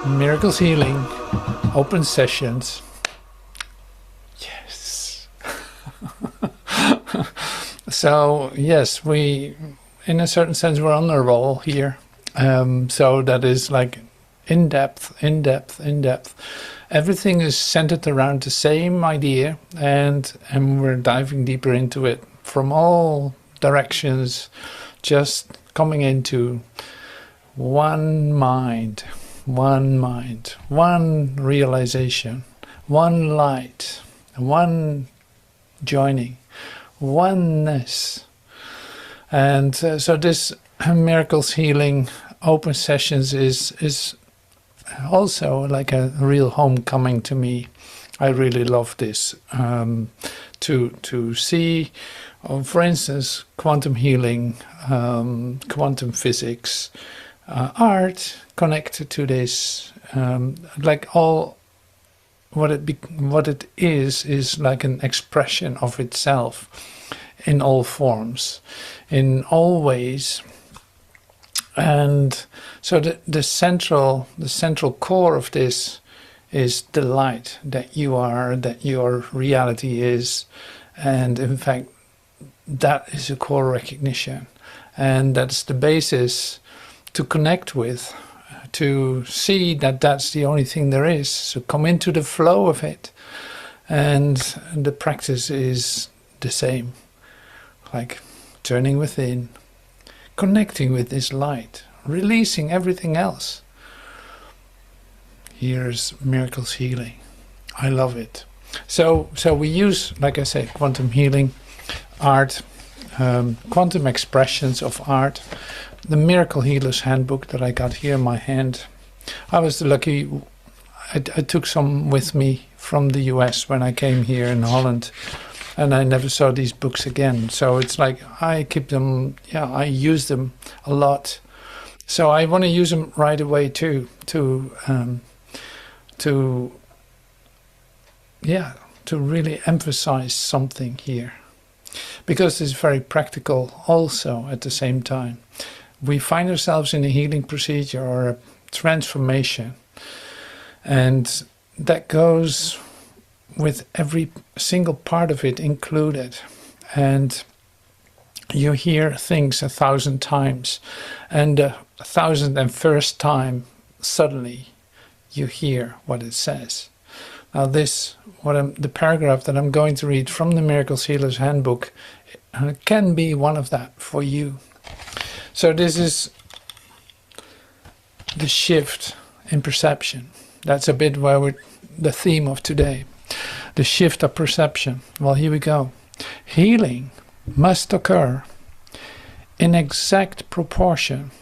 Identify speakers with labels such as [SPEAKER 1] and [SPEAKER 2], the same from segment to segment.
[SPEAKER 1] Miracles Healing, open sessions. Yes. So, yes, we, in a certain sense, we're on a roll here. So that is like in depth, in depth, in depth. Everything is centered around the same idea, and we're diving deeper into it from all directions, just coming into one mind, one realization, one light, one joining, oneness. And so this Miracles Healing open sessions is also like a real homecoming to me. I really love this, to see, for instance, quantum healing, quantum physics, art connected to this, like all what it is like an expression of itself in all forms, in all ways. And so the central core of this is the light that you are, that your reality is, and in fact that is a core recognition, and that's the basis to connect with, to see that that's the only thing there is. So come into the flow of it, and the practice is the same, like turning within, connecting with this light, releasing everything else. Here's Miracles Healing. I love it. So we use, like I said, quantum healing, art, quantum expressions of art. The Miracle Healer's Handbook that I got here in my hand. I was lucky, I took some with me from the US when I came here in Holland, and I never saw these books again. So it's like I keep them, I use them a lot. So I want to use them right away too, to really emphasize something here, because it's very practical also at the same time. We find ourselves in a healing procedure or a transformation, and that goes with every single part of it included. And you hear things 1,000 times, and the 1,001st time suddenly you hear what it says. Now the paragraph that I'm going to read from the Miracles Healer's Handbook can be one of that for you. So this is the shift in perception. That's a bit where the theme of today. The shift of perception. Well, here we go. Healing must occur in exact proportion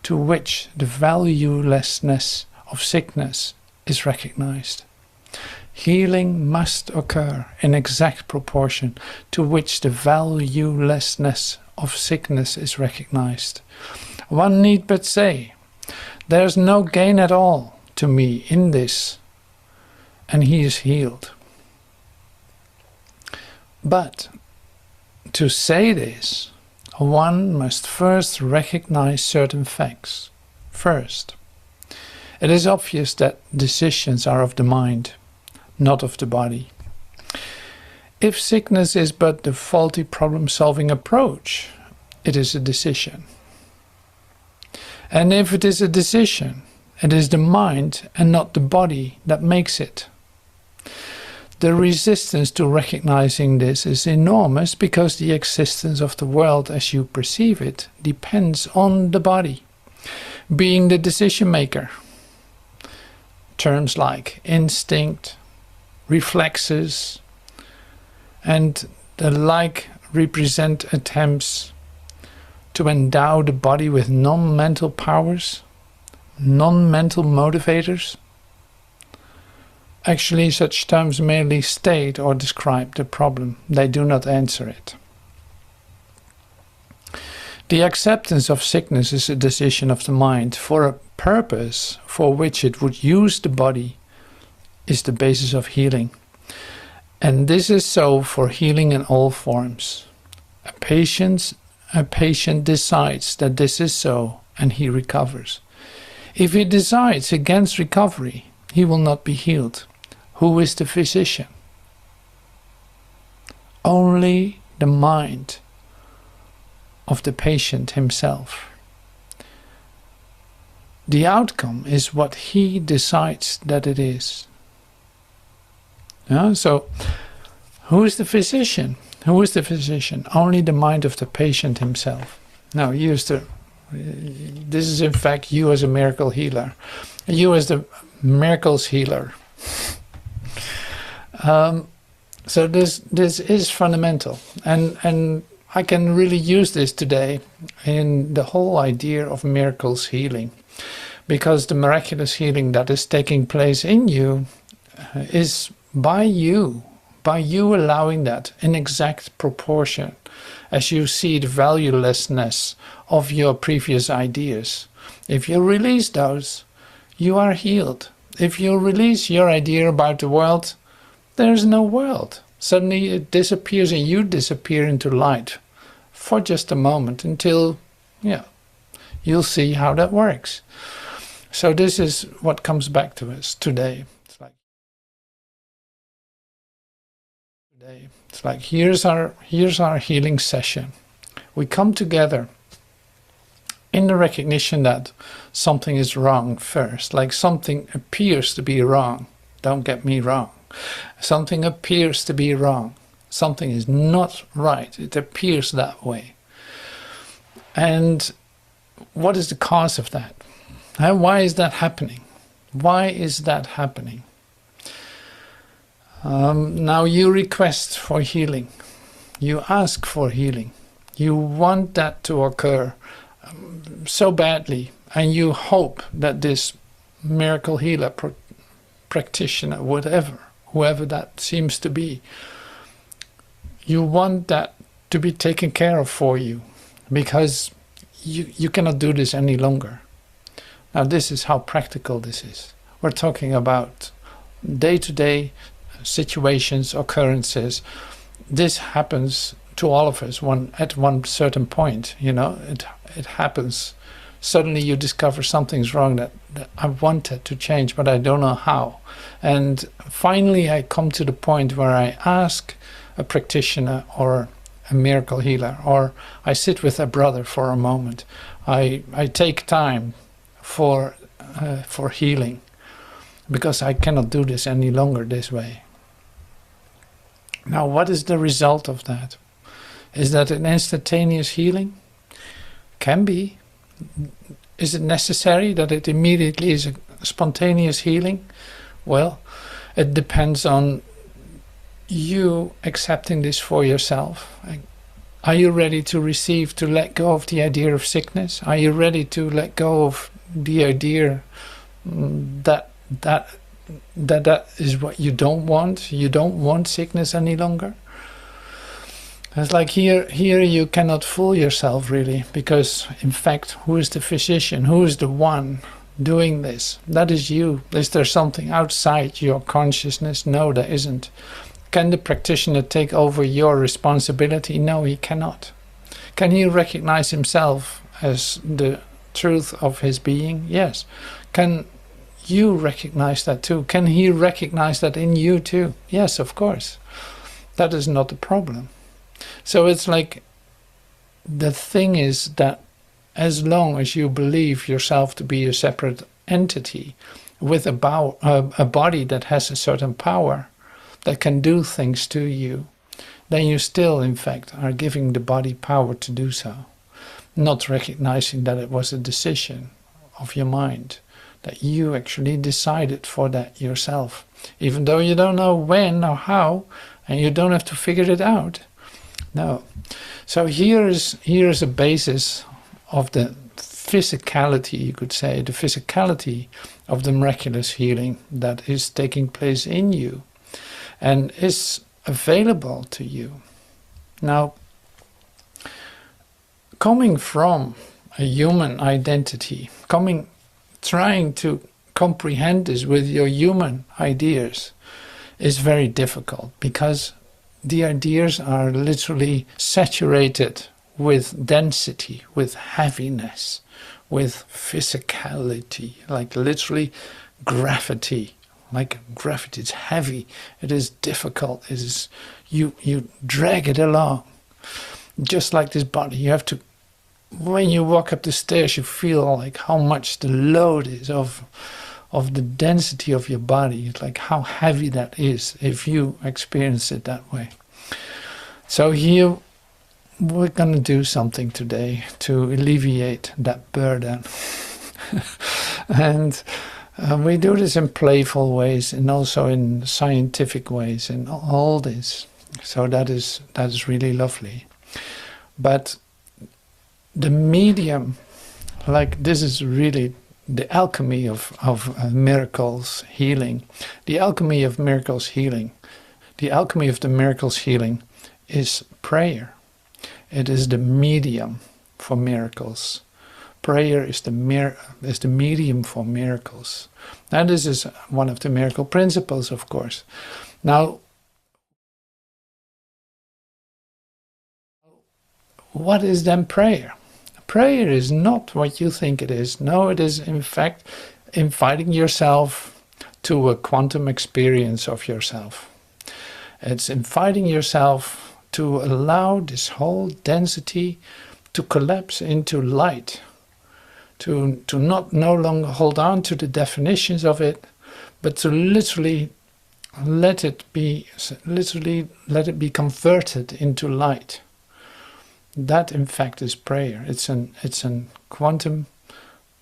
[SPEAKER 1] to which the valuelessness of sickness is recognized. Healing must occur in exact proportion to which the valuelessness of sickness is recognized. One need but say, there's no gain at all to me in this, and he is healed. But to say this, one must first recognize certain facts. First, it is obvious that decisions are of the mind, not of the body. If sickness is but the faulty problem-solving approach, it is a decision. And if it is a decision, it is the mind and not the body that makes it. The resistance to recognizing this is enormous, because the existence of the world as you perceive it depends on the body being the decision maker. Terms like instinct, reflexes, and the like represent attempts to endow the body with non-mental powers, non-mental motivators. Actually, such terms merely state or describe the problem. They do not answer it. The acceptance of sickness is a decision of the mind for a purpose for which it would use the body is the basis of healing. And this is so for healing in all forms. A patient decides that this is so, and he recovers. If he decides against recovery, he will not be healed. Who is the physician? Only the mind of the patient himself. The outcome is what he decides that it is. Yeah? So, who is the physician? Who is the physician? Only the mind of the patient himself. Now, this is in fact you as a miracle healer. You as the miracles healer. So this is fundamental. And I can really use this today in the whole idea of miracles healing. Because the miraculous healing that is taking place in you is by you allowing that in exact proportion as you see the valuelessness of your previous ideas. If you release those, you are healed. If you release your idea about the world, there's no world. Suddenly it disappears and you disappear into light for just a moment until, you'll see how that works. So this is what comes back to us today. It's like here's our healing session. We come together in the recognition that something is wrong first. Like something appears to be wrong. Don't get me wrong. Something appears to be wrong. Something is not right. It appears that way. And what is the cause of that? Why is that happening? Why is that happening? Now you request for healing. You ask for healing. You want that to occur so badly, and you hope that this miracle healer, practitioner, whoever that seems to be, you want that to be taken care of for you, because you cannot do this any longer. Now this is how practical this is. We're talking about day-to-day situations, occurrences. This happens to all of us at one certain point. It happens. Suddenly you discover something's wrong that I wanted to change, but I don't know how. And finally I come to the point where I ask a practitioner or a miracle healer, or I sit with a brother for a moment. I take time for healing, because I cannot do this any longer this way. Now, what is the result of that? Is that an instantaneous healing? Can be. Is it necessary that it immediately is a spontaneous healing? Well, it depends on you accepting this for yourself. Are you ready to receive, to let go of the idea of sickness? Are you ready to let go of the idea that is what you don't want? You don't want sickness any longer? It's like here you cannot fool yourself really, because in fact, who is the physician? Who is the one doing this? That is you. Is there something outside your consciousness? No, there isn't. Can the practitioner take over your responsibility? No, he cannot. Can he recognize himself as the truth of his being? Yes. Can you recognize that too? Can he recognize that in you too? Yes, of course. That is not the problem. So it's like, the thing is that as long as you believe yourself to be a separate entity with a body that has a certain power, that can do things to you, then you still in fact are giving the body power to do so, not recognizing that it was a decision of your mind, that you actually decided for that yourself, even though you don't know when or how, and you don't have to figure it out. No. So here is a basis of the physicality, you could say, the physicality of the miraculous healing that is taking place in you and is available to you. Now, coming from a human identity, trying to comprehend this with your human ideas is very difficult, because the ideas are literally saturated with density, with heaviness, with physicality, like literally gravity. Like gravity, it's heavy, it is difficult, it is, you drag it along. Just like this body, you have to, when you walk up the stairs, you feel like how much the load is of the density of your body. It's like how heavy that is if you experience it that way. So here we're going to do something today to alleviate that burden. And we do this in playful ways and also in scientific ways and all this. So that is really lovely. But the medium, like this is really the alchemy of miracles healing. The alchemy of miracles healing. The alchemy of the miracles healing is prayer. It is the medium for miracles. Prayer is the medium for miracles. And this is one of the miracle principles, of course. Now, what is then prayer? Prayer is not what you think it is. No, it is in fact inviting yourself to a quantum experience of yourself. It's inviting yourself to allow this whole density to collapse into light. To no longer hold on to the definitions of it, but to literally let it be converted into light. That in fact is prayer. It's an quantum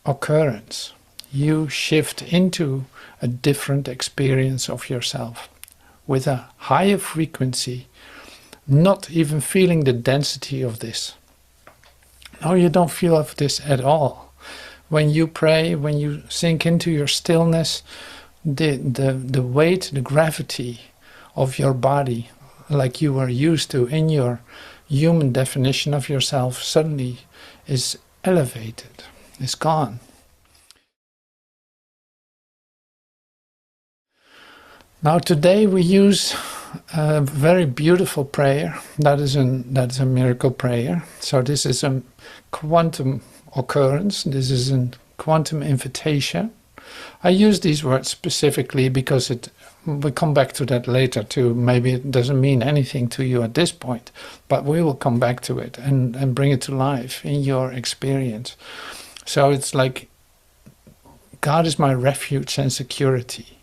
[SPEAKER 1] occurrence. You shift into a different experience of yourself with a higher frequency, not even feeling the density of this. No, you don't feel of this at all. When you pray, when you sink into your stillness, the weight, the gravity of your body, like you were used to in your human definition of yourself, suddenly is elevated, is gone. Now today we use a very beautiful prayer. That's a miracle prayer. So this is a quantum occurrence. This is a quantum invitation. I use these words specifically because we'll come back to that later too. Maybe it doesn't mean anything to you at this point, but we will come back to it and bring it to life in your experience. So it's like, God is my refuge and security.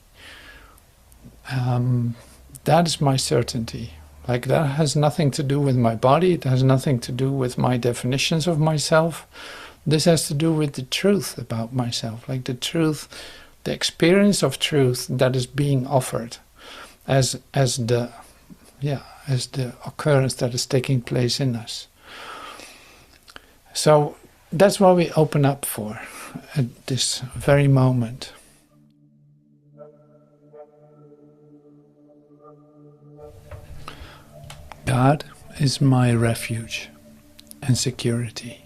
[SPEAKER 1] That is my certainty. Like that has nothing to do with my body. It has nothing to do with my definitions of myself. This has to do with the truth about myself, like the truth, the experience of truth that is being offered as the occurrence that is taking place in us. So that's what we open up for at this very moment. God is my refuge and security.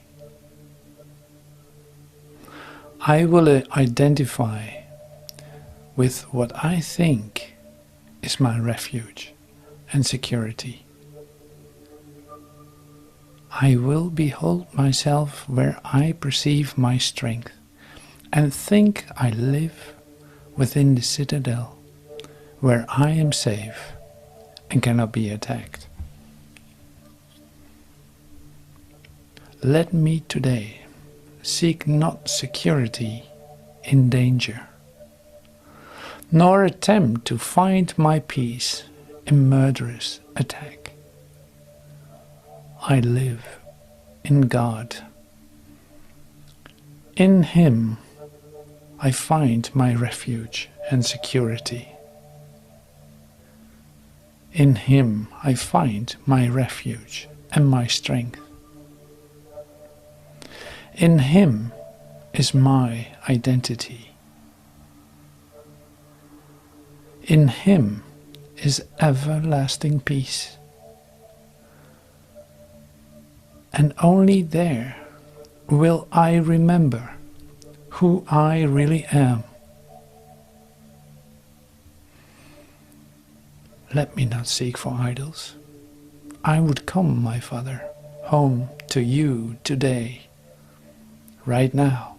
[SPEAKER 1] I will identify with what I think is my refuge and security. I will behold myself where I perceive my strength and think I live within the citadel where I am safe and cannot be attacked. Let me today seek not security in danger, nor attempt to find my peace in murderous attack. I live in God. In Him I find my refuge and security. In Him I find my refuge and my strength. In Him is my identity. In Him is everlasting peace. And only there will I remember who I really am. Let me not seek for idols. I would come, my Father, home to you today. right now.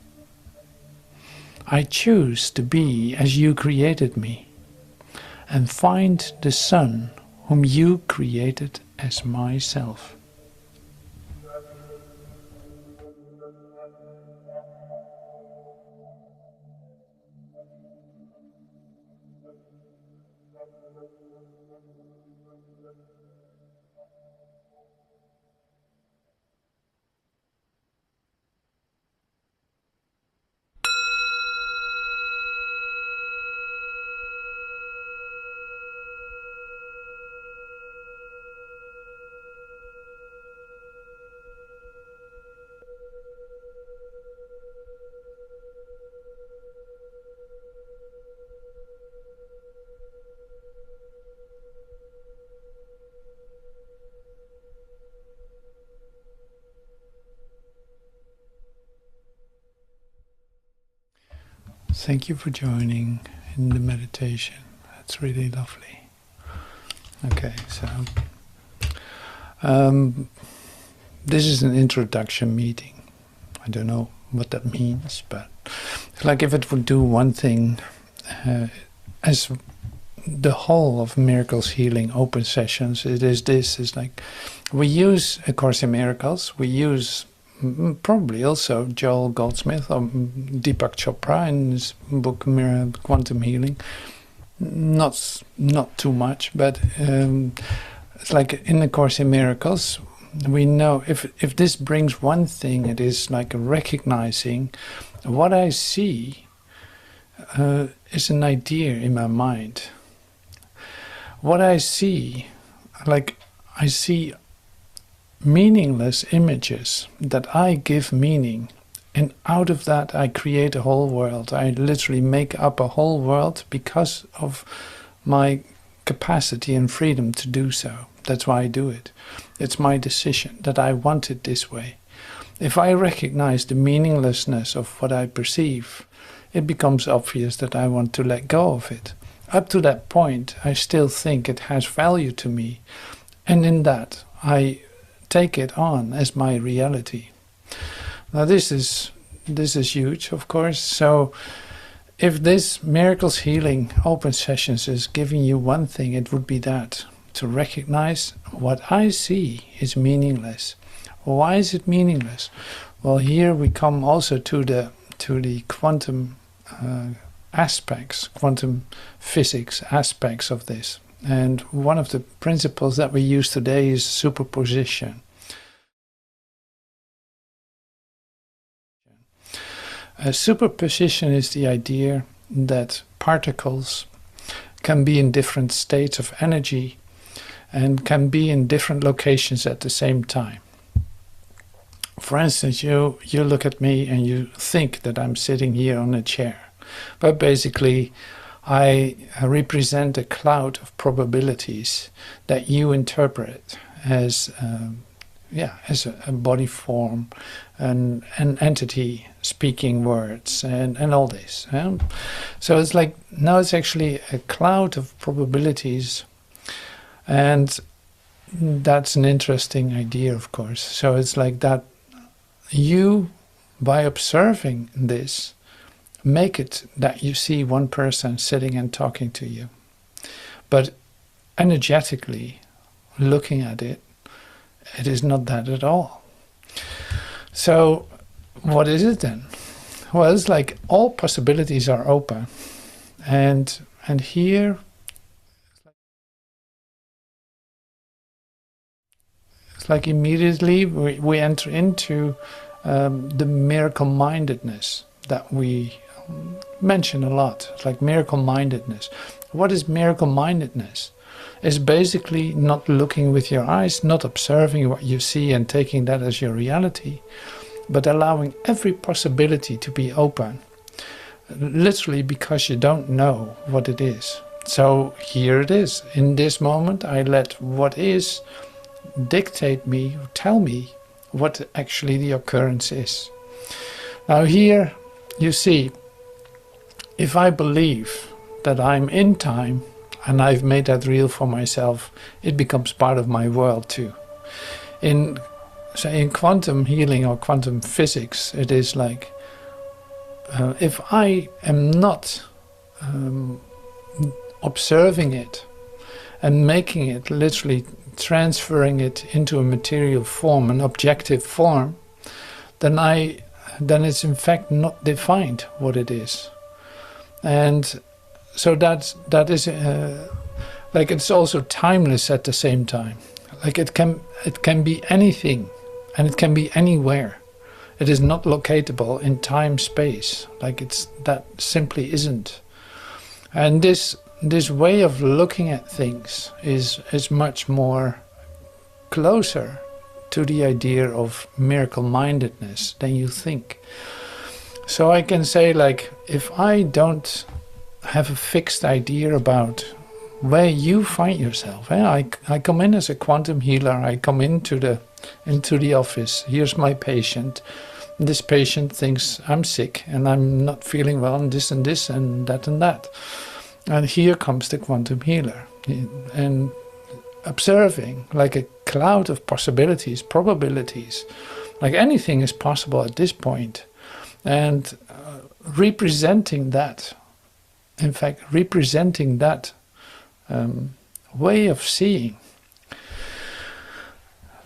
[SPEAKER 1] I choose to be as you created me, and find the Son whom you created as myself. Thank you for joining in the meditation. That's really lovely. Okay, so this is an introduction meeting. I don't know what that means, but like if it would do one thing, as the whole of Miracles Healing Open Sessions, it is this, is like we use A Course in Miracles, we use probably also Joel Goldsmith or Deepak Chopra in his book Quantum Healing. Not too much, but it's like in A Course in Miracles, we know if this brings one thing, it is like recognizing what I see is an idea in my mind. What I see, like I see meaningless images that I give meaning, and out of that I create a whole world. I literally make up a whole world because of my capacity and freedom to do so. That's why I do it. It's my decision that I want it this way. If I recognize the meaninglessness of what I perceive, it becomes obvious that I want to let go of it. Up to that point, I still think it has value to me, and in that I take it on as my reality. Now this is huge, of course. So if this Miracles Healing Open Sessions is giving you one thing, it would be that, to recognize what I see is meaningless. Why is it meaningless? Well, here we come also to the quantum aspects, quantum physics aspects of this. And one of the principles that we use today is superposition. Superposition is the idea that particles can be in different states of energy and can be in different locations at the same time. For instance, you look at me and you think that I'm sitting here on a chair, but basically I represent a cloud of probabilities that you interpret as a body form, an entity speaking words, and all this. So it's like, now it's actually a cloud of probabilities, and that's an interesting idea, of course. So it's like that you, by observing this, make it that you see one person sitting and talking to you. But energetically, looking at it, it is not that at all. So what is it then? Well, it's like all possibilities are open. And here, it's like immediately we enter into the miracle-mindedness that we mention a lot. It's like miracle-mindedness. What is miracle-mindedness? It's basically not looking with your eyes, not observing what you see and taking that as your reality, but allowing every possibility to be open, literally because you don't know what it is. So here it is. In this moment, I let what is dictate me, tell me what actually the occurrence is. Now here, you see, if I believe that I'm in time and I've made that real for myself, it becomes part of my world too. In so in quantum healing or quantum physics, it is like if I am not observing it and making it, literally transferring it into a material form, an objective form, then it's in fact not defined what it is. And so that is like, it's also timeless at the same time. Like it can be anything, and it can be anywhere. It is not locatable in time space. Like that simply isn't. And this way of looking at things is much more closer to the idea of miracle-mindedness than you think. So I can say, like, if I don't have a fixed idea about where you find yourself, I come in as a quantum healer, I come into the office, here's my patient. This patient thinks I'm sick and I'm not feeling well, and this and this and that and that. And here comes the quantum healer, and observing like a cloud of possibilities, probabilities, like anything is possible at this point, and representing that, in fact, representing that way of seeing.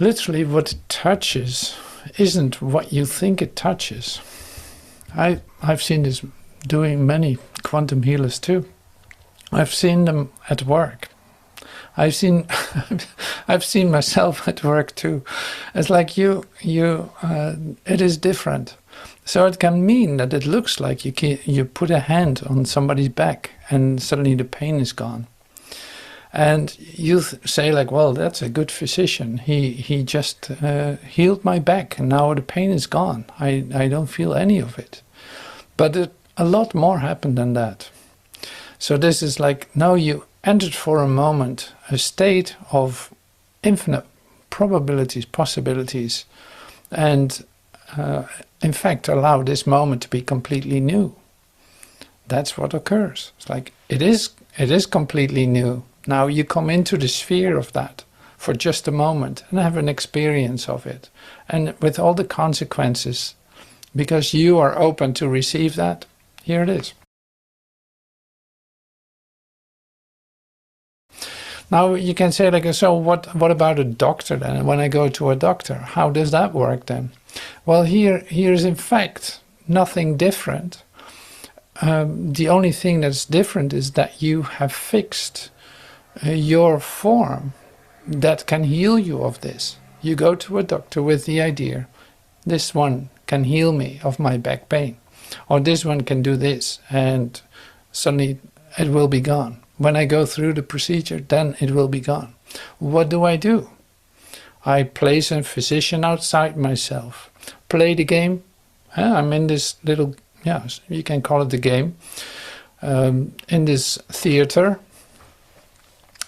[SPEAKER 1] Literally, what it touches isn't what you think it touches. I've seen this doing many quantum healers too. I've seen them at work. I've seen myself at work too. It's like it is different. So it can mean that it looks like you put a hand on somebody's back and suddenly the pain is gone. And you say like, well, that's a good physician. He just healed my back and now the pain is gone. I don't feel any of it. But a lot more happened than that. So this is like, now you entered for a moment a state of infinite probabilities, possibilities, and in fact allow this moment to be completely new. That's what occurs. It's like, it is completely new. Now you come into the sphere of that for just a moment and have an experience of it, and with all the consequences, because you are open to receive that. Here it is. Now you can say like, so what about a doctor then? When I go to a doctor, how does that work then? Well, here's in fact nothing different. The only thing that's different is that you have fixed your form that can heal you of this. You go to a doctor with the idea, this one can heal me of my back pain, or this one can do this, and suddenly it will be gone. When I go through the procedure, then it will be gone. What do? I place a physician outside myself, play the game. I'm in this little, you can call it the game, in this theater.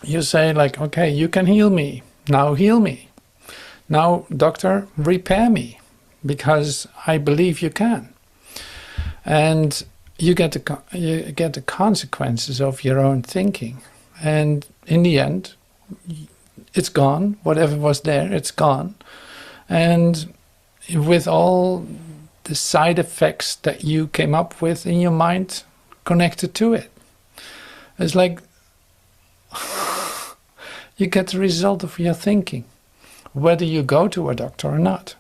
[SPEAKER 1] You say like, okay, you can heal me. Now heal me. Now, doctor, repair me, because I believe you can. And you get the consequences of your own thinking. And in the end, it's gone. Whatever was there, it's gone. And with all the side effects that you came up with in your mind connected to it. It's like you get the result of your thinking, whether you go to a doctor or not.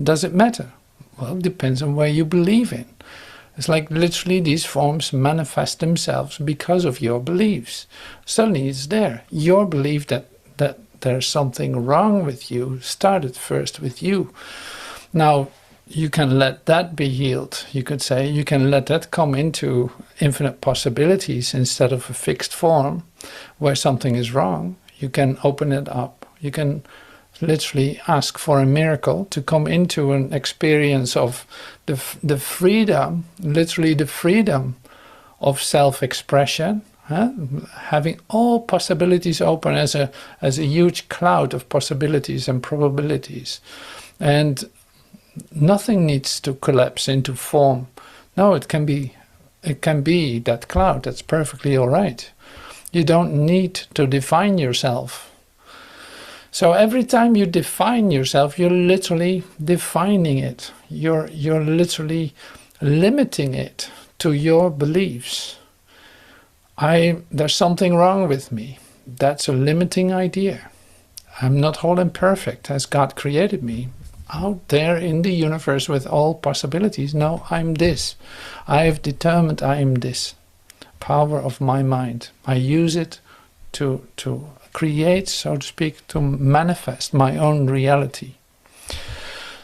[SPEAKER 1] Does it matter? Well, it depends on where you believe in. It's like literally these forms manifest themselves because of your beliefs. Suddenly it's there. Your belief that there's something wrong with you started first with you. Now, you can let that be healed. You could say you can let that come into infinite possibilities instead of a fixed form where something is wrong. You can open it up. You can literally ask for a miracle to come into an experience of the freedom, literally the freedom of self-expression, having all possibilities open as a huge cloud of possibilities and probabilities. And nothing needs to collapse into form. No, it can be that cloud. That's perfectly all right. You don't need to define yourself. So every time you define yourself, you're literally defining it. You're literally limiting it to your beliefs. There's something wrong with me. That's a limiting idea. I'm not whole and perfect as God created me. Out there in the universe with all possibilities. No, I'm this. I have determined I am this. Power of my mind. I use it to create, so to speak, to manifest my own reality.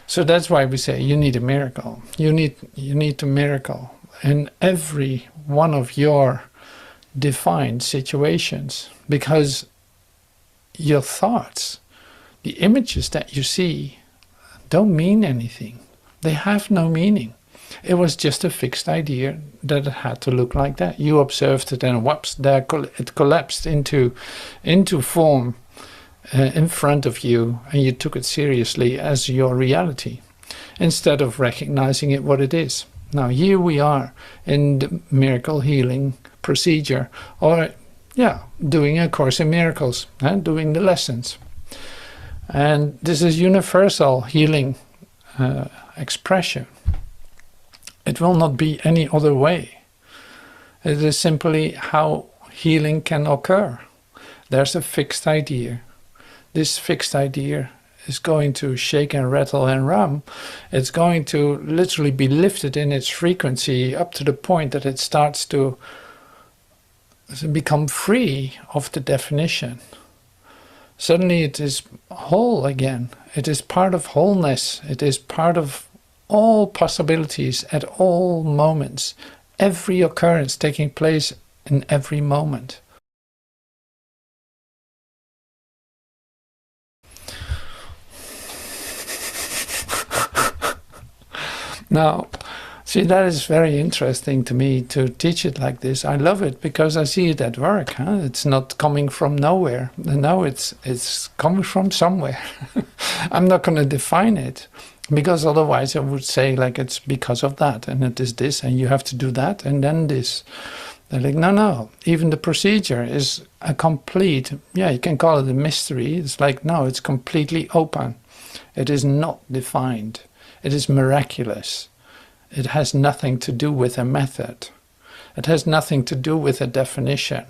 [SPEAKER 1] So that's why we say you need a miracle. You need a miracle in every one of your defined situations, because your thoughts, the images that you see, don't mean anything. They have no meaning. It was just a fixed idea that it had to look like that. You observed it, and whoops, there it collapsed into form in front of you, and you took it seriously as your reality instead of recognizing it what it is. Now here we are in the miracle healing procedure, or doing a Course in Miracles, doing the lessons. And this is universal healing expression. It will not be any other way. It is simply how healing can occur. There's a fixed idea. This fixed idea is going to shake and rattle and rum. It's going to literally be lifted in its frequency up to the point that it starts to become free of the definition. Suddenly it is whole again. It is part of wholeness. It is part of all possibilities at all moments. Every occurrence taking place in every moment. Now, see, that is very interesting to me to teach it like this. I love it because I see it at work. It's not coming from nowhere. No, it's coming from somewhere. I'm not going to define it, because otherwise I would say like it's because of that, and it is this, and you have to do that, and then this. They're like, no. Even the procedure is a complete, you can call it a mystery. It's like, no, it's completely open. It is not defined. It is miraculous. It has nothing to do with a method. It has nothing to do with a definition.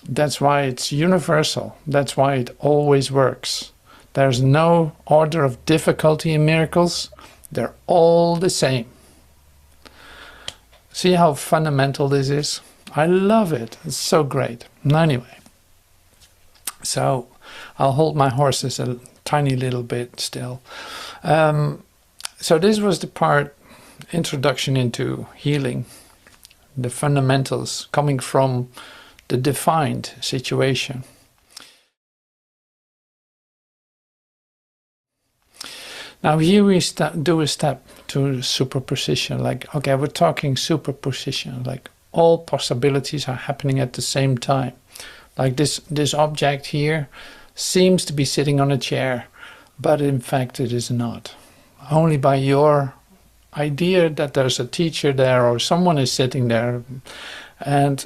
[SPEAKER 1] That's why it's universal. That's why it always works. There's no order of difficulty in miracles. They're all the same. See how fundamental this is? I love it. It's so great. Anyway, so I'll hold my horses a tiny little bit still. So this was the part, introduction into healing, the fundamentals coming from the defined situation. Now here we do a step to superposition, like, okay, we're talking superposition, like all possibilities are happening at the same time. Like this object here seems to be sitting on a chair, but in fact it is not. Only by your idea that there's a teacher there or someone is sitting there, and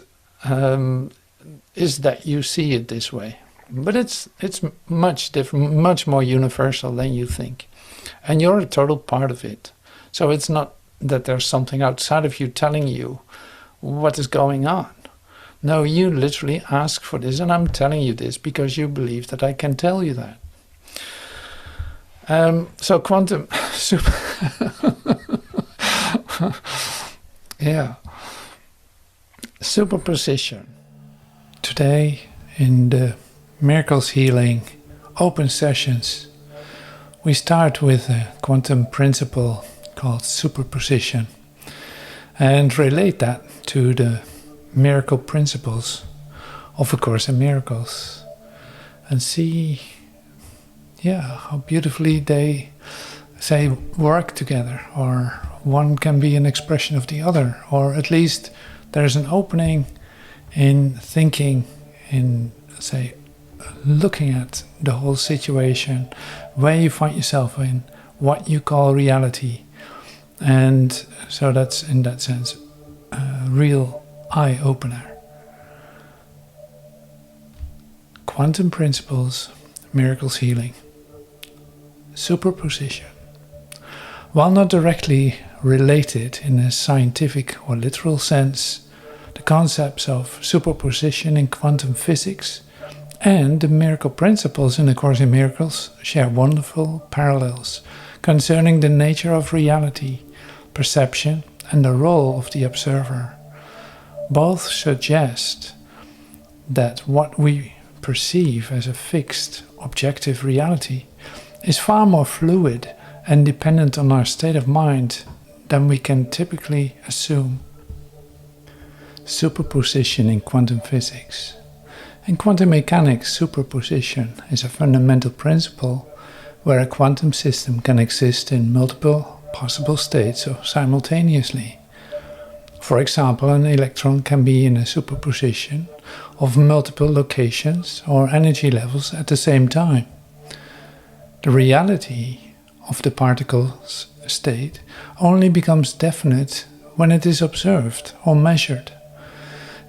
[SPEAKER 1] is that you see it this way. But it's much different, much more universal than you think. And you're a total part of it. So it's not that there's something outside of you telling you what is going on. No, you literally ask for this, and I'm telling you this because you believe that I can tell you that. So quantum super superposition. Today in the Miracles Healing open sessions, we start with a quantum principle called superposition and relate that to the miracle principles of A Course in Miracles and see how beautifully they say work together, or one can be an expression of the other, or at least there's an opening in thinking, in say looking at the whole situation, where you find yourself in, what you call reality. And so that's in that sense a real eye-opener. Quantum principles miracles healing. Superposition. While not directly related in a scientific or literal sense, the concepts of superposition in quantum physics and the miracle principles in A Course in Miracles share wonderful parallels concerning the nature of reality, perception, and the role of the observer. Both suggest that what we perceive as a fixed, objective reality is far more fluid and dependent on our state of mind than we can typically assume. Superposition in quantum physics. In quantum mechanics, superposition is a fundamental principle where a quantum system can exist in multiple possible states simultaneously. For example, an electron can be in a superposition of multiple locations or energy levels at the same time. The reality of the particle's state only becomes definite when it is observed or measured.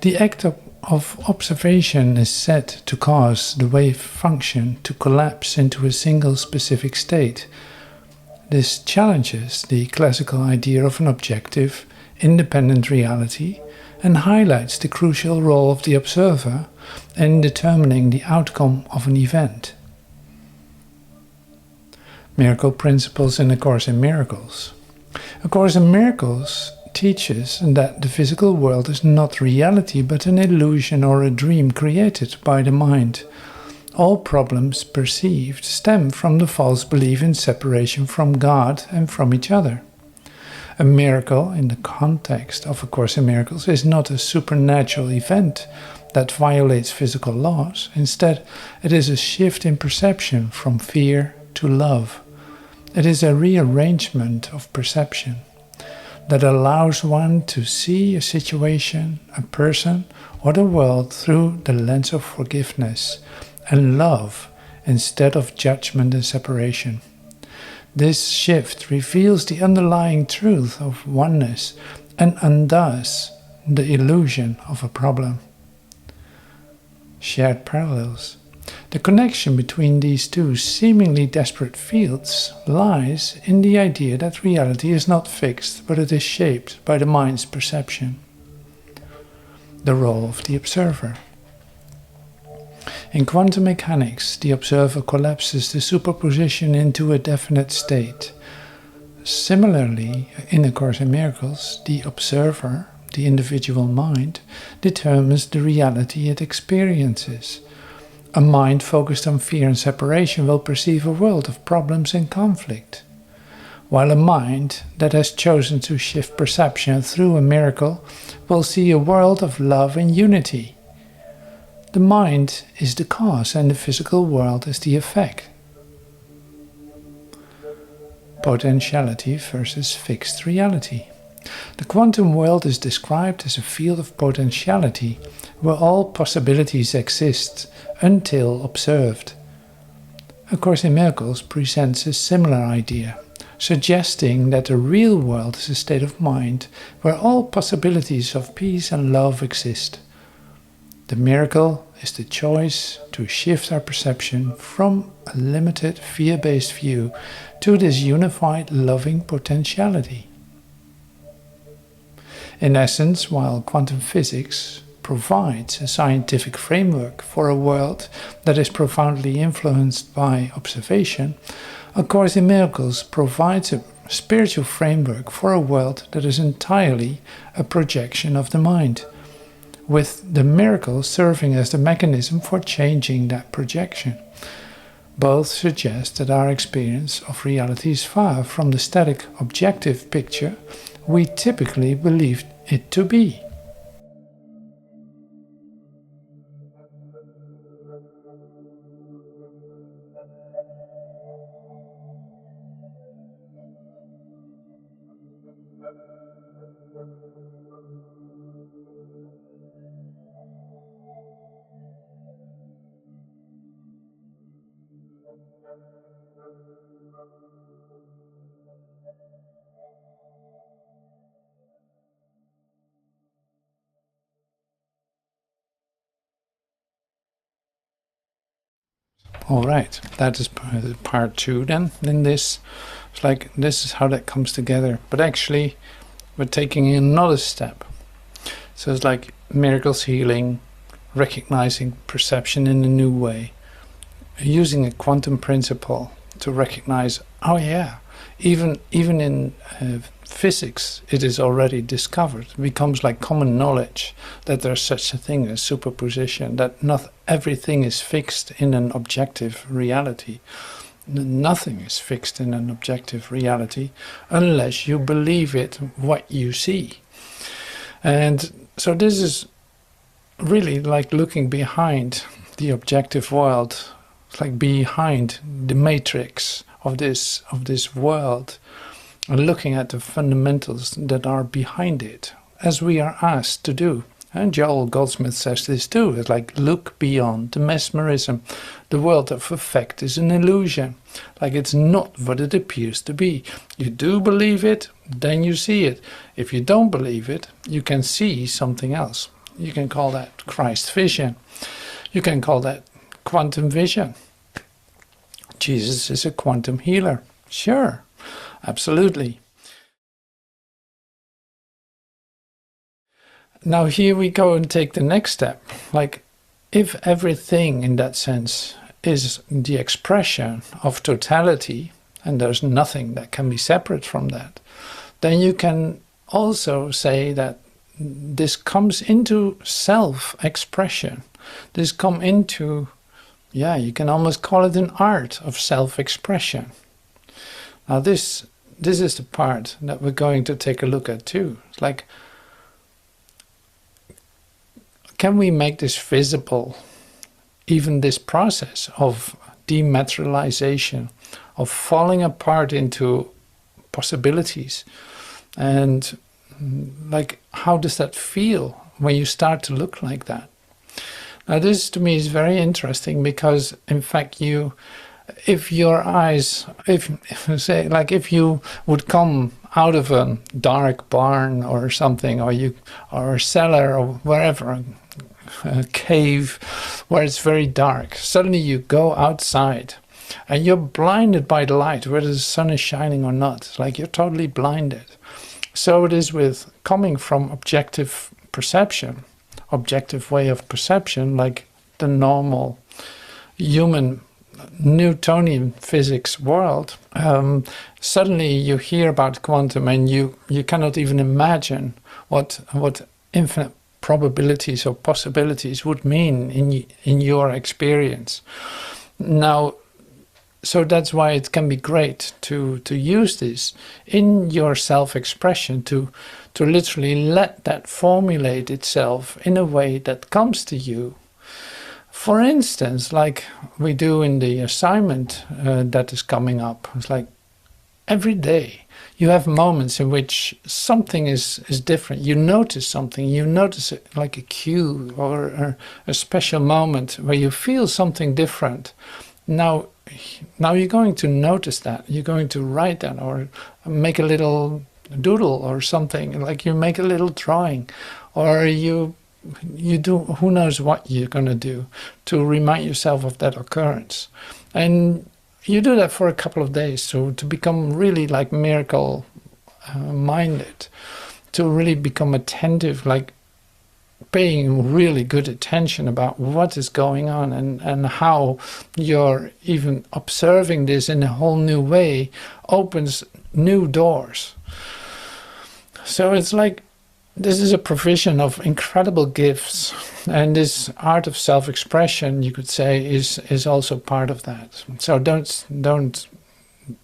[SPEAKER 1] The act of observation is said to cause the wave function to collapse into a single specific state. This challenges the classical idea of an objective, independent reality and highlights the crucial role of the observer in determining the outcome of an event. Miracle principles in A Course in Miracles. A Course in Miracles teaches that the physical world is not reality but an illusion or a dream created by the mind. All problems perceived stem from the false belief in separation from God and from each other. A miracle in the context of A Course in Miracles is not a supernatural event that violates physical laws. Instead, it is a shift in perception from fear to love. It is a rearrangement of perception that allows one to see a situation, a person, or the world through the lens of forgiveness and love instead of judgment and separation. This shift reveals the underlying truth of oneness and undoes the illusion of a problem. Shared parallels. The connection between these two seemingly disparate fields lies in the idea that reality is not fixed, but it is shaped by the mind's perception. The role of the observer. In quantum mechanics, the observer collapses the superposition into a definite state. Similarly, in A Course in Miracles, the observer, the individual mind, determines the reality it experiences. A mind focused on fear and separation will perceive a world of problems and conflict, while a mind that has chosen to shift perception through a miracle will see a world of love and unity. The mind is the cause and the physical world is the effect. Potentiality versus fixed reality. The quantum world is described as a field of potentiality where all possibilities exist until observed. A Course in Miracles presents a similar idea, suggesting that the real world is a state of mind where all possibilities of peace and love exist. The miracle is the choice to shift our perception from a limited fear-based view to this unified loving potentiality. In essence, while quantum physics provides a scientific framework for a world that is profoundly influenced by observation, A Course in Miracles provides a spiritual framework for a world that is entirely a projection of the mind, with the miracle serving as the mechanism for changing that projection. Both suggest that our experience of reality is far from the static objective picture we typically believe it to be. all right, that is part 2 then. In this, it's like, this is how that comes together. But actually, we're taking another step. So it's like miracles, healing, recognizing perception in a new way, using a quantum principle to recognize, oh yeah, even in physics, it is already discovered. It becomes like common knowledge that there's such a thing as superposition, that not everything is fixed in an objective reality. Nothing is fixed in an objective reality unless you believe it what you see. And so this is really like looking behind the objective world. It's like behind the matrix of this world, and looking at the fundamentals that are behind it, as we are asked to do. And Joel Goldsmith says this too. It's like, look beyond the mesmerism. The world of effect is an illusion. Like, it's not what it appears to be. You do believe it, then you see it. If you don't believe it, you can see something else. You can call that Christ vision. You can call that quantum vision. Jesus is a quantum healer. Sure, absolutely. Now here we go and take the next step. Like, if everything in that sense is the expression of totality, and there's nothing that can be separate from that, then you can also say that this comes into self-expression. This comes into, yeah, you can almost call it an art of self-expression. Now this is the part that we're going to take a look at too. It's like, can we make this visible? Even this process of dematerialization, of falling apart into possibilities. And like, how does that feel when you start to look like that? Now this to me is very interesting, because in fact if your eyes, if you would come out of a dark barn or something, or a cellar or wherever, a cave where it's very dark, suddenly you go outside and you're blinded by the light, whether the sun is shining or not. It's like you're totally blinded. So it is with coming from objective perception, objective way of perception, like the normal human Newtonian physics world. Suddenly you hear about quantum and you cannot even imagine what infinite probabilities or possibilities would mean in your experience. Now, so that's why it can be great to use this in your self-expression, to literally let that formulate itself in a way that comes to you. For instance, like we do in the assignment that is coming up, it's like every day you have moments in which something is different. You notice something, you notice it like a cue or a special moment where you feel something different. Now you're going to notice that. You're going to write that or make a little doodle or something, like you make a little drawing, or you do, who knows what you're going to do to remind yourself of that occurrence. And you do that for a couple of days to become really like miracle minded, to really become attentive, like paying really good attention about what is going on, and how you're even observing this in a whole new way opens new doors. So it's like, this is a provision of incredible gifts, and this art of self-expression, you could say, is also part of that. So don't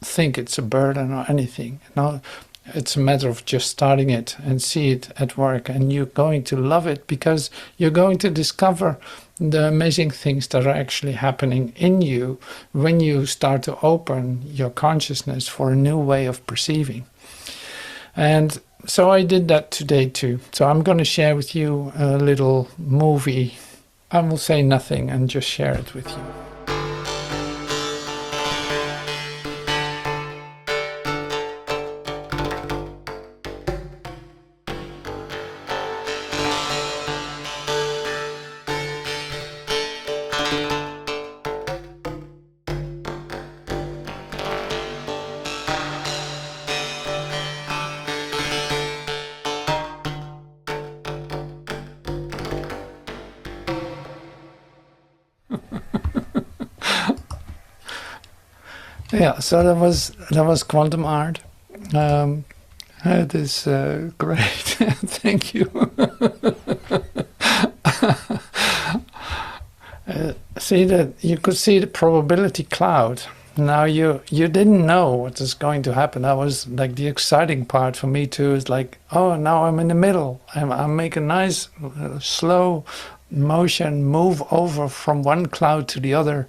[SPEAKER 1] think it's a burden or anything. No, it's a matter of just starting it and see it at work, and you're going to love it, because you're going to discover the amazing things that are actually happening in you when you start to open your consciousness for a new way of perceiving. And so I did that today too. So I'm going to share with you a little movie. I will say nothing and just share it with you. Yeah, so that was quantum art. It is great. Thank you. See that you could see the probability cloud. Now you didn't know what is going to happen. That was like the exciting part for me too. Is like, oh, now I'm in the middle. I make a nice slow motion, move over from one cloud to the other,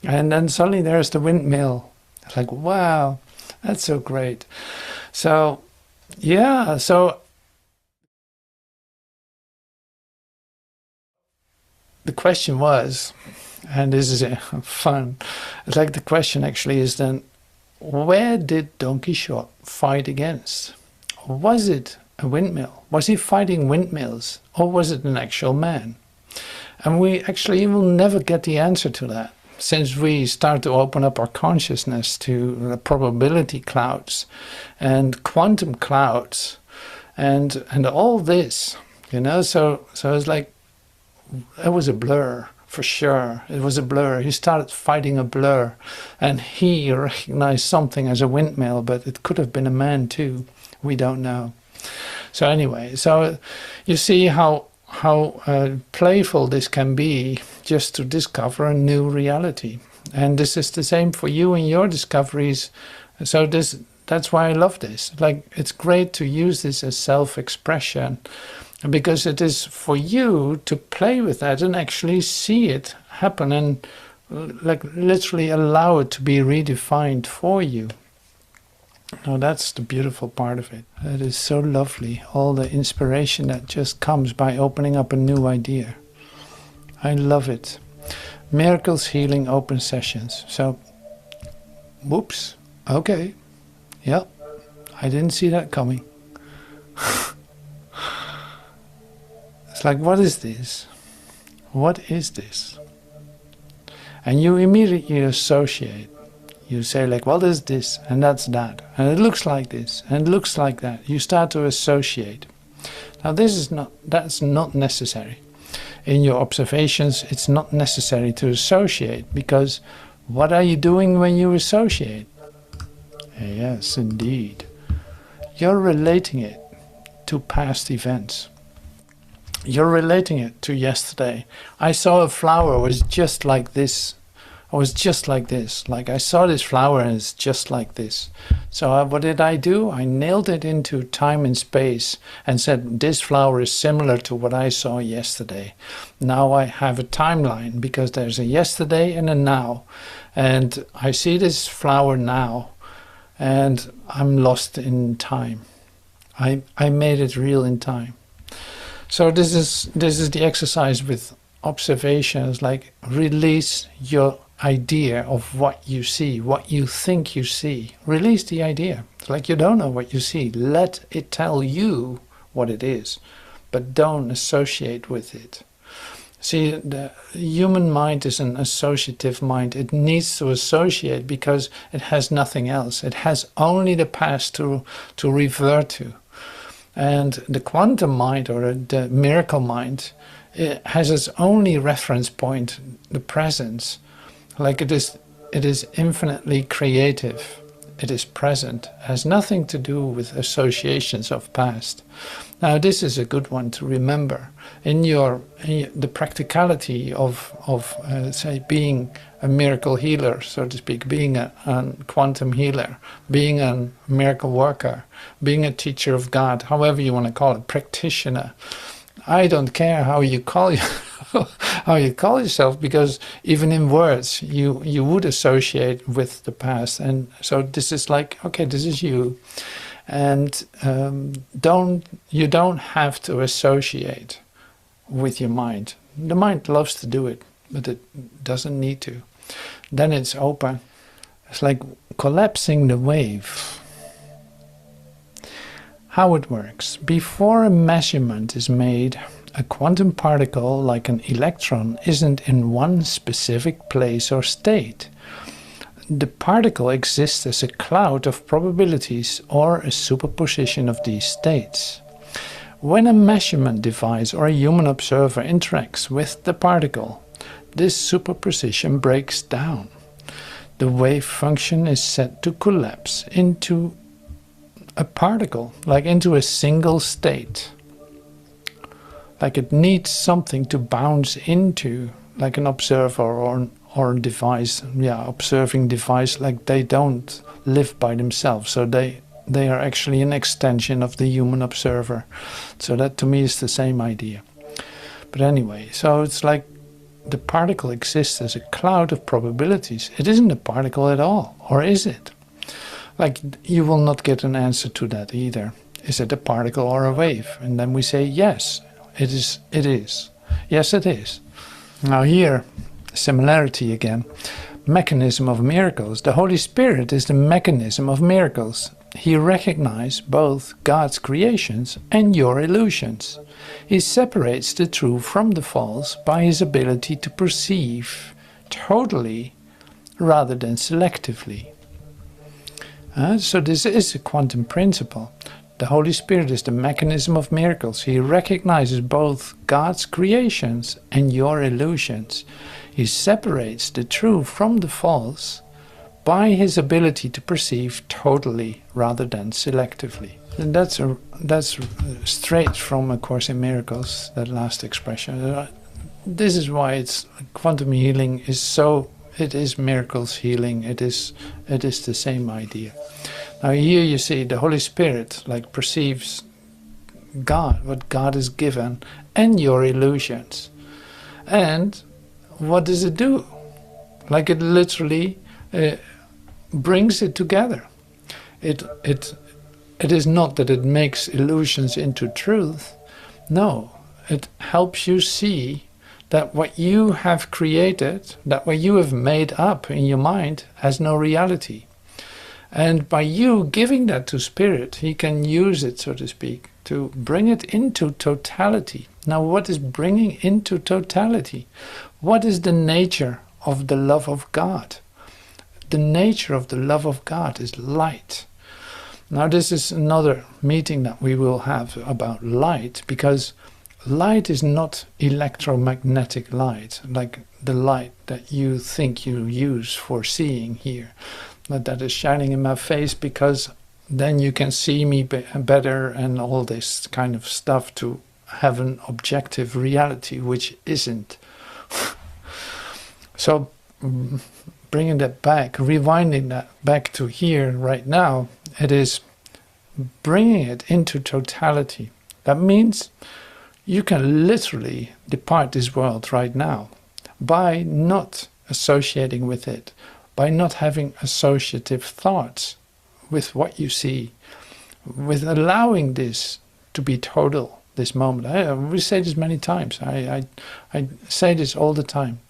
[SPEAKER 1] and then suddenly there's the windmill. It's like, wow, that's so great. So yeah, so the question was, and this is fun, it's like the question actually is then, where did Don Quixote fight against? Was it a windmill? Was he fighting windmills? Or was it an actual man? And we actually will never get the answer to that, since we start to open up our consciousness to the probability clouds and quantum clouds and all this, you know. So it's like, it was a blur for sure. It was a blur. He started fighting a blur, and he recognized something as a windmill, but it could have been a man too. We don't know. So anyway, so you see how playful this can be, just to discover a new reality. And this is the same for you and your discoveries. So that's why I love this. Like, it's great to use this as self-expression, because it is for you to play with that and actually see it happen and like literally allow it to be redefined for you. Now that's the beautiful part of it. It is so lovely, all the inspiration that just comes by opening up a new idea. I love it. Miracles Healing Open Sessions. So, whoops, okay, yep, I didn't see that coming. It's like, what is this? What is this? And you immediately associate. You say like, well, there's this and that's that. And it looks like this and it looks like that. You start to associate. Now that's not necessary. In your observations, it's not necessary to associate, because what are you doing when you associate? Yes, indeed. You're relating it to past events. You're relating it to yesterday. I saw a flower was just like this. I was just like this. Like, I saw this flower and it's just like this. So what did I do? I nailed it into time and space and said, this flower is similar to what I saw yesterday. Now I have a timeline, because there's a yesterday and a now. And I see this flower now and I'm lost in time. I made it real in time. So this is the exercise with observations, like release your idea of what you see, what you think you see. Release the idea. It's like you don't know what you see. Let it tell you what it is, but don't associate with it. See, the human mind is an associative mind. It needs to associate because it has nothing else. It has only the past to revert to. And the quantum mind, or the miracle mind, it has its only reference point, the presence. Like, it is infinitely creative. It is present. It has nothing to do with associations of past. Now, this is a good one to remember in the practicality of say, being a miracle healer, so to speak, being a quantum healer, being a miracle worker, being a teacher of God, however you want to call it, practitioner. I don't care how you call yourself, because even in words you would associate with the past. And so this is like, okay, this is you, and you don't have to associate with your mind. The mind loves to do it, but it doesn't need to. Then it's open. It's like collapsing the wave. How it works. Before a measurement is made, a quantum particle, like an electron, isn't in one specific place or state. The particle exists as a cloud of probabilities, or a superposition of these states. When a measurement device or a human observer interacts with the particle, this superposition breaks down. the wave function is set to collapse into a particle, like into a single state. Like it needs something to bounce into, like an observer or a device, observing device. Like they don't live by themselves, so they are actually an extension of the human observer. So that to me is the same idea. But anyway, so it's like the particle exists as a cloud of probabilities. It isn't a particle at all, or is it? Like you will not get an answer to that either. Is it a particle or a wave? And then we say yes, it is. It is. Yes, it is. Now here, similarity again. Mechanism of miracles. The Holy Spirit is the mechanism of miracles. He recognizes both God's creations and your illusions. He separates the true from the false by his ability to perceive totally rather than selectively. So this is a quantum principle. The Holy Spirit is the mechanism of miracles. He recognizes both God's creations and your illusions. He separates the true from the false by his ability to perceive totally rather than selectively. And that's straight from A Course in Miracles, that last expression. This is why it's quantum healing is so. It is miracles healing. It is the same idea. Now here you see the Holy Spirit like perceives God, what God has given, and your illusions. And what does it do? Like it literally brings it together. It is not that it makes illusions into truth. No, it helps you see that what you have created, that what you have made up in your mind has no reality. And by you giving that to Spirit, he can use it, so to speak, to bring it into totality. Now, what is bringing into totality? What is the nature of the love of God? The nature of the love of God is light. Now, this is another meeting that we will have about light, because light is not electromagnetic light, like the light that you think you use for seeing here. That is shining in my face because then you can see me better and all this kind of stuff, to have an objective reality, which isn't. So bringing that back, rewinding that back to here right now, it is bringing it into totality. That means you can literally depart this world right now by not associating with it, by not having associative thoughts with what you see, with allowing this to be total, this moment. We say this many times. I say this all the time.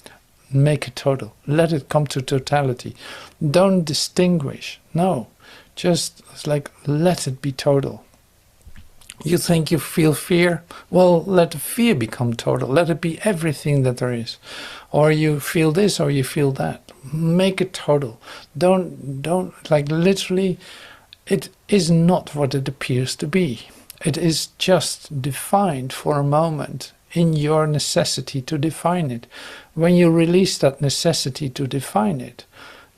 [SPEAKER 1] Make it total. Let it come to totality. Don't distinguish. No, just like let it be total. You think you feel fear? Well, let the fear become total. Let it be everything that there is. Or you feel this or you feel that. Make it total. Don't like literally, it is not what it appears to be. It is just defined for a moment in your necessity to define it. When you release that necessity to define it,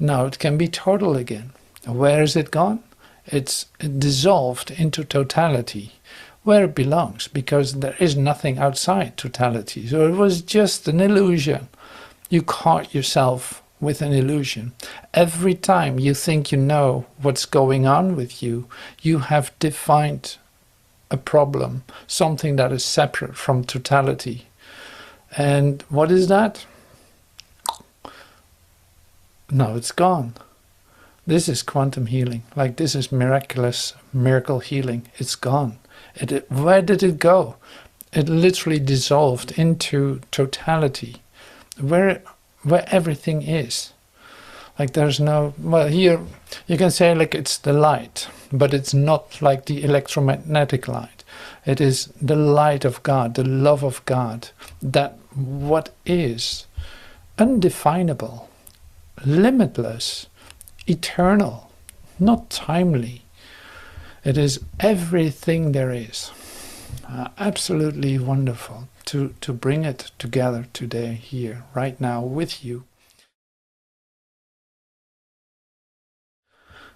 [SPEAKER 1] now it can be total again. Where is it gone? It's dissolved into totality, where it belongs, because there is nothing outside totality. So it was just an illusion. You caught yourself with an illusion. Every time you think you know what's going on with you, you have defined a problem, something that is separate from totality. And what is that? No, it's gone. This is quantum healing. Like this is miraculous, miracle healing. It's gone. Where did it go? It literally dissolved into totality, where everything is. Like there's no, well, here you can say like it's the light, but it's not like the electromagnetic light. It is the light of God, the love of God, that what is undefinable, limitless, eternal, not timely. It is everything there is. Absolutely wonderful to bring it together today, here, right now, with you.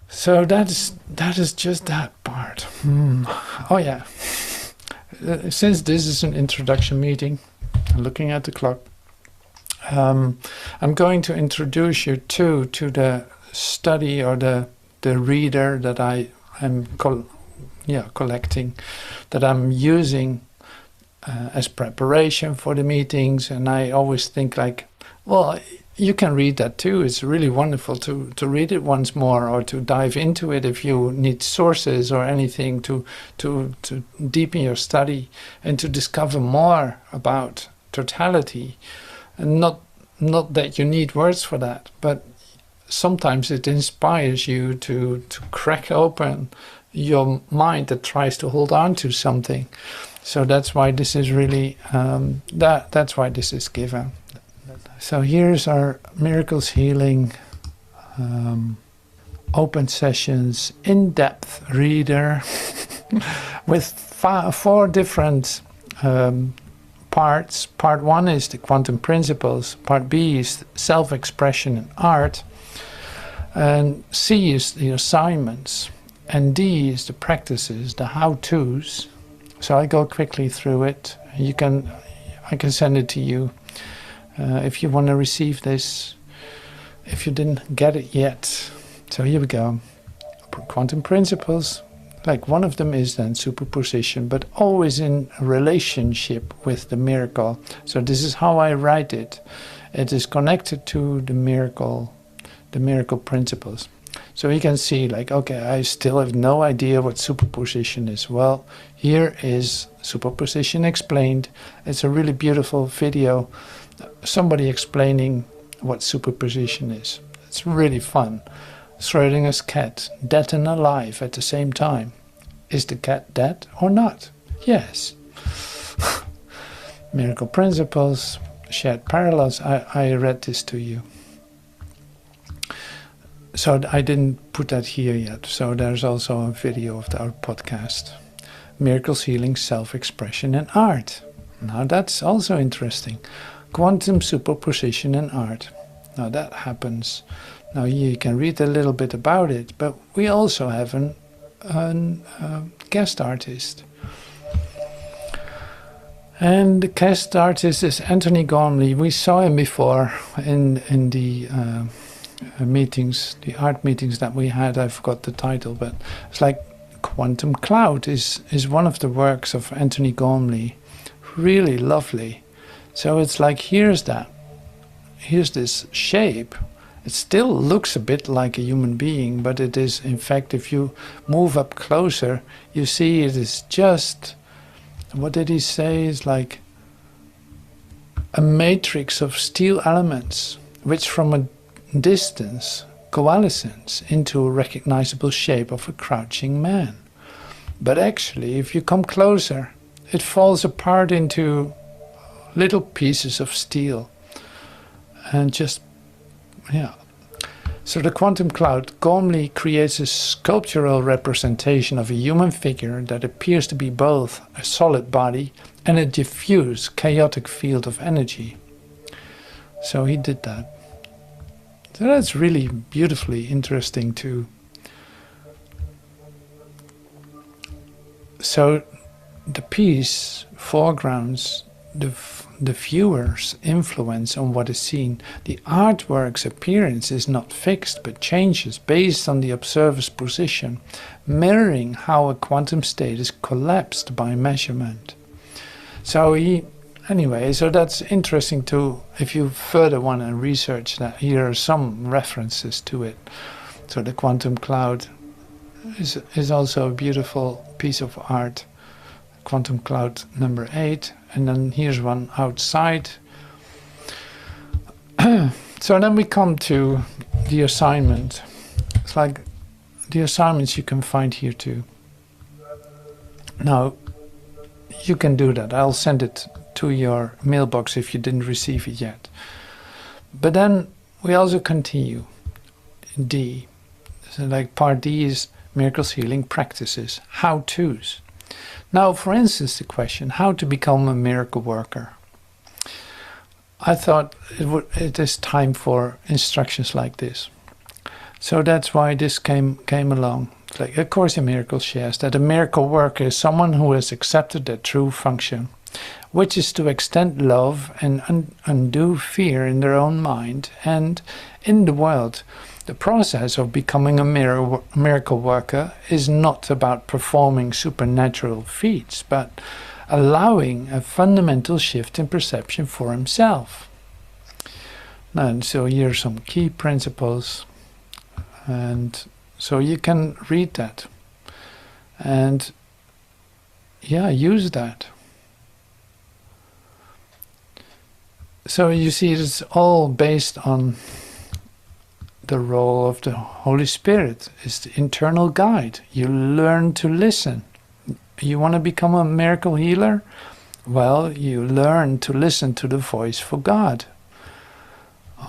[SPEAKER 1] So that is just that part. Oh yeah. Since this is an introduction meeting, looking at the clock, I'm going to introduce you to the study or the reader that I am collecting, that I'm using as preparation for the meetings. And I always think like, well, you can read that too. It's really wonderful to read it once more, or to dive into it if you need sources or anything to deepen your study and to discover more about totality. And not that you need words for that, but sometimes it inspires you to crack open your mind that tries to hold on to something. So that's why this is really that's why this is given. So here's our Miracles Healing open sessions in-depth reader with 4 different parts. Part 1 is the quantum principles. Part B is self-expression and art. And C is the assignments. And D is the practices, the how-tos. So I go quickly through it. I can send it to you. If you want to receive this, if you didn't get it yet. So here we go. Quantum principles, like one of them is then superposition, but always in a relationship with the miracle. So this is how I write it. It is connected to the miracle principles. So you can see like, okay, I still have no idea what superposition is. Well, here is superposition explained. It's a really beautiful video. Somebody explaining what superposition is. It's really fun. Schrödinger's cat, dead and alive at the same time. Is the cat dead or not? Yes. Miracle principles, shared parallels. I read this to you. So I didn't put that here yet. So there's also a video of our podcast. Miracles, healing, self-expression and art. Now that's also interesting. Quantum superposition and art. Now that happens. Now you can read a little bit about it, but we also have a guest artist. And the guest artist is Anthony Gormley. We saw him before in the meetings, the art meetings that we had. I forgot the title, but it's like Quantum Cloud is one of the works of Anthony Gormley. Really lovely. So it's like here's this shape. It still looks a bit like a human being, but it is, in fact, if you move up closer, you see it is just, what did he say, is like a matrix of steel elements, which from a distance coalescence into a recognizable shape of a crouching man. But actually, if you come closer, it falls apart into little pieces of steel. And just, yeah. So the quantum cloud, Gormley creates a sculptural representation of a human figure that appears to be both a solid body and a diffuse, chaotic field of energy. So he did that. So that's really beautifully interesting too. So the piece foregrounds the viewer's influence on what is seen. The artwork's appearance is not fixed but changes based on the observer's position, mirroring how a quantum state is collapsed by measurement. So so that's interesting too. If you further want to research that, here are some references to it. So the quantum cloud is also a beautiful piece of art. Quantum cloud number 8, and then here's one outside. So then we come to the assignment. It's like the assignments you can find here too. Now you can do that. I'll send it to your mailbox if you didn't receive it yet. But then we also continue. D. So like part D is miracles, healing, practices, how-tos. Now, for instance, the question, how to become a miracle worker. I thought it is time for instructions like this. So that's why this came along. It's like A Course in Miracles shares that a miracle worker is someone who has accepted their true function, which is to extend love and undo fear in their own mind and in the world. The process of becoming a miracle worker is not about performing supernatural feats, but allowing a fundamental shift in perception for himself. And so here are some key principles, and so you can read that and use that. So you see, it's all based on the role of the Holy Spirit. It's the internal guide. You learn to listen. You want to become a miracle healer? Well, you learn to listen to the voice for God.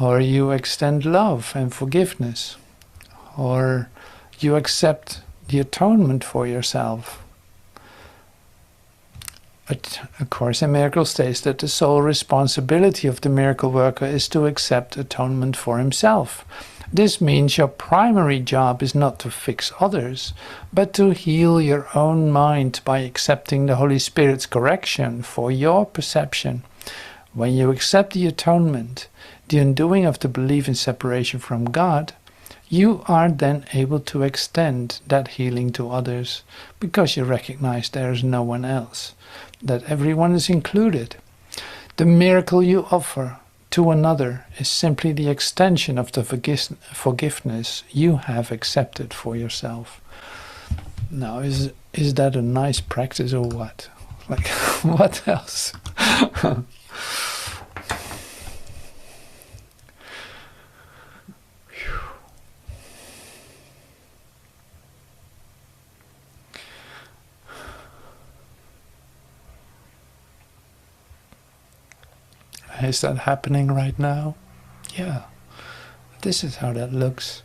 [SPEAKER 1] Or you extend love and forgiveness. Or you accept the atonement for yourself. A Course in Miracles states that the sole responsibility of the miracle worker is to accept atonement for himself. This means your primary job is not to fix others, but to heal your own mind by accepting the Holy Spirit's correction for your perception. When you accept the atonement, the undoing of the belief in separation from God, you are then able to extend that healing to others, because you recognize there is no one else, that everyone is included. The miracle you offer to another is simply the extension of the forgiveness you have accepted for yourself. Now, is that a nice practice or what? Like, what else? Is that happening right now? Yeah. This is how that looks.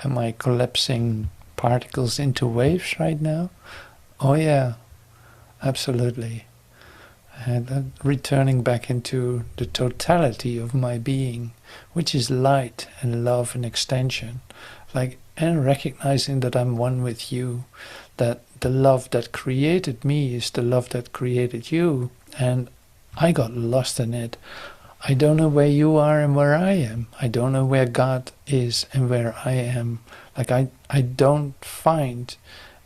[SPEAKER 1] Am I collapsing particles into waves right now? Oh yeah, absolutely. And returning back into the totality of my being, which is light and love and extension, and recognizing that I'm one with you, that the love that created me is the love that created you, and I got lost in it. I don't know where you are and where I am. I don't know where God is and where I am. I don't find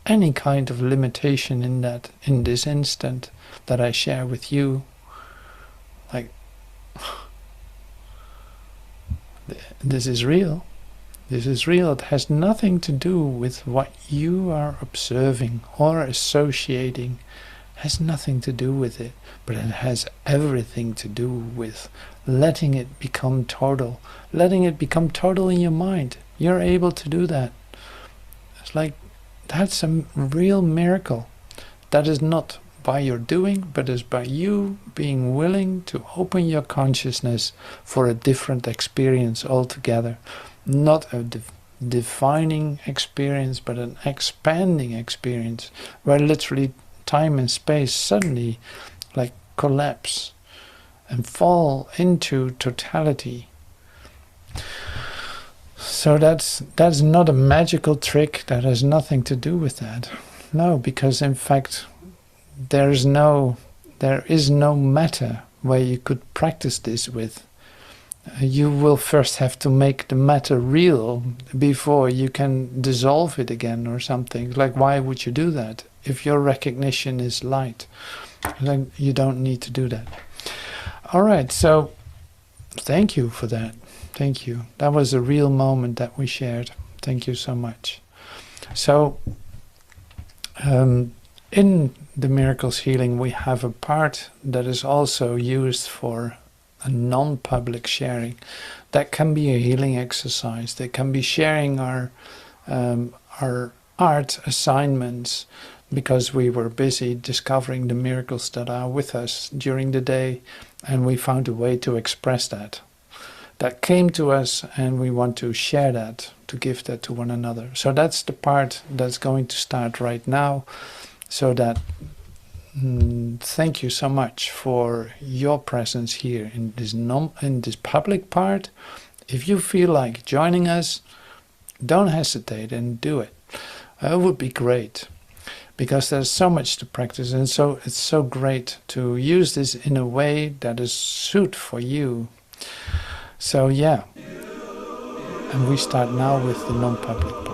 [SPEAKER 1] any kind of limitation in that, in this instant that I share with you. This is real. This is real. It has nothing to do with what you are observing or associating. It has nothing to do with it, but it has everything to do with letting it become total. Letting it become total in your mind. You're able to do that. It's like, that's a real miracle. That is not by your doing, but is by you being willing to open your consciousness for a different experience altogether. Not a defining experience, but an expanding experience, where literally time and space suddenly collapse and fall into totality. So that's not a magical trick. That has nothing to do with that. No, because in fact there is no matter where you could practice this with. You will first have to make the matter real before you can dissolve it again or something. Why would you do that? If your recognition is light, you don't need to do that. All right, so thank you for that. Thank you. That was a real moment that we shared. Thank you so much. So, in the Miracles Healing, we have a part that is also used for a non-public sharing. That can be a healing exercise. That can be sharing our art assignments, because we were busy discovering the miracles that are with us during the day, and we found a way to express that. That came to us, and we want to share that to give that to one another. So that's the part that's going to start right now. So that thank you so much for your presence here in this public part. If you feel like joining us, don't hesitate and do it. It would be great, because there's so much to practice, and so it's so great to use this in a way that is suit for you. So yeah, and we start now with the non-public part.